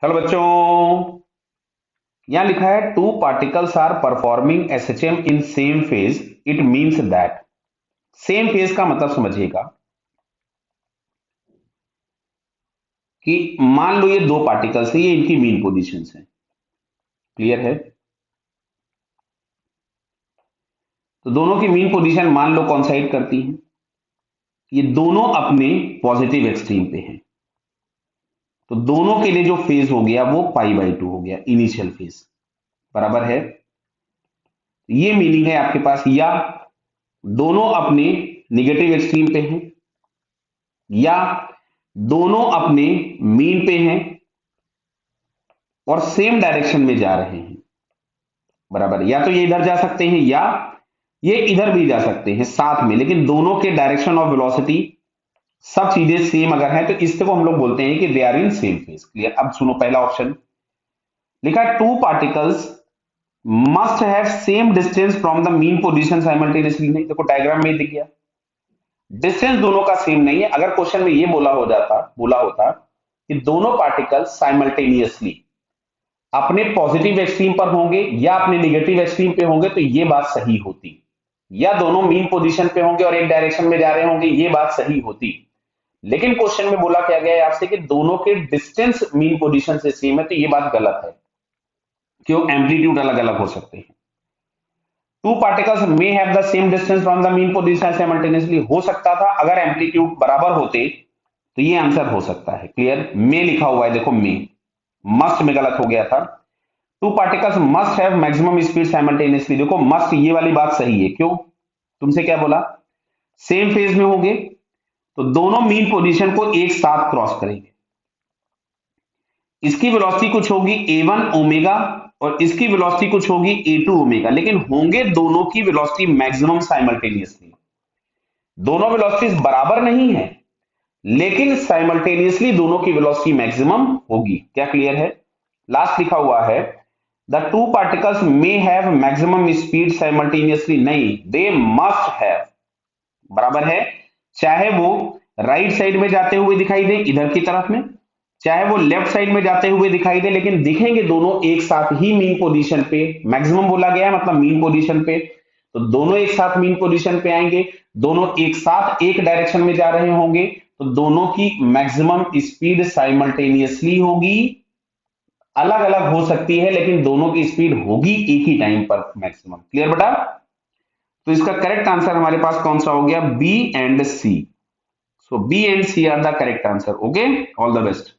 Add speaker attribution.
Speaker 1: Hello बच्चों। यहां लिखा है two particles are performing SHM in same phase it means that. Same phase का मतलब समझिएगा कि मान लो ये दो पार्टिकल्स है, ये इनकी मीन पोजीशंस हैं। क्लियर है? तो दोनों की मीन पोजीशन मान लो कॉन्साइड करती हैं। ये दोनों अपने पॉजिटिव एक्सट्रीम पे हैं, तो दोनों के लिए जो फेज हो गया वो π/2 हो गया, इनिशियल फेज। बराबर है? ये मीनिंग है आपके पास, या दोनों अपने निगेटिव एक्सट्रीम पे हैं, या दोनों अपने मीन पे हैं और सेम डायरेक्शन में जा रहे हैं। बराबर, या तो ये इधर जा सकते हैं या ये इधर भी जा सकते हैं साथ में, लेकिन दोनों के डायरेक्शन ऑफ वेलोसिटी सब चीजें सेम अगर है तो इसको हम लोग बोलते हैं कि they are in same phase. Clear? अब सुनो, पहला ऑप्शन लिखा है two particles must have same distance from the mean position simultaneously. नहीं, देखो डायग्राम में दिख गया, डिस्टेंस दोनों का सेम नहीं है। अगर क्वेश्चन में ये बोला होता कि दोनों पार्टिकल साइमल्टेनियसली अपने पॉजिटिव एक्सट्रीम पर होंगे या अपने निगेटिव एक्सट्रीम पे होंगे तो ये बात सही होती, या दोनों मीन पोजीशन पे होंगे और एक डायरेक्शन में जा रहे होंगे, ये बात सही होती। लेकिन क्वेश्चन में बोला क्या गया है आपसे कि दोनों के डिस्टेंस मीन पोजीशन से सेम है, तो ये बात गलत है। क्यों? एम्पलीट्यूड अलग अलग हो सकते हैं। Two particles may have the same distance from the mean position simultaneously, हो सकता था अगर एम्पलीट्यूड बराबर होते तो ये आंसर हो सकता है। क्लियर? मे लिखा हुआ है, देखो मे, मस्ट में गलत हो गया था। To particles must have maximum speed simultaneously, देखो मस्ट ये वाली बात सही है। क्यों? तुमसे क्या बोला? सेम फेज में होंगे तो दोनों मीन पोजीशन को एक साथ क्रॉस करेंगे। इसकी वेलोसिटी कुछ होगी a1 ओमेगा और इसकी वेलोसिटी कुछ होगी a2 ओमेगा, लेकिन होंगे दोनों की वेलोसिटी मैक्सिमम साइमल्टेनियसली। दोनों वेलोसिटीज बराबर नहीं है, लेकिन साइमल्टेनियसली दोनों की वेलोसिटी मैक्सिमम होगी। क्या क्लियर है? लास्ट लिखा हुआ है the two particles may have maximum speed simultaneously, नहीं, दे मस्ट हैव। बराबर है, चाहे वो राइट साइड में जाते हुए दिखाई दे इधर की तरफ में, चाहे वो लेफ्ट साइड में जाते हुए दिखाई दे, लेकिन दिखेंगे दोनों एक साथ ही मीन पोजीशन पे। मैक्सिमम बोला गया है मतलब मीन पोजीशन पे, तो दोनों एक साथ मीन पोजीशन पे आएंगे, दोनों एक साथ एक डायरेक्शन में जा रहे होंगे, तो दोनों की मैक्सिमम स्पीड साइमल्टेनियसली होगी। अलग अलग हो सकती है लेकिन दोनों की स्पीड होगी एक ही टाइम पर मैक्सिमम। क्लियर बेटा? तो इसका करेक्ट आंसर हमारे पास कौन सा हो गया? B and C. So B and C are the correct answer. Okay, all the best.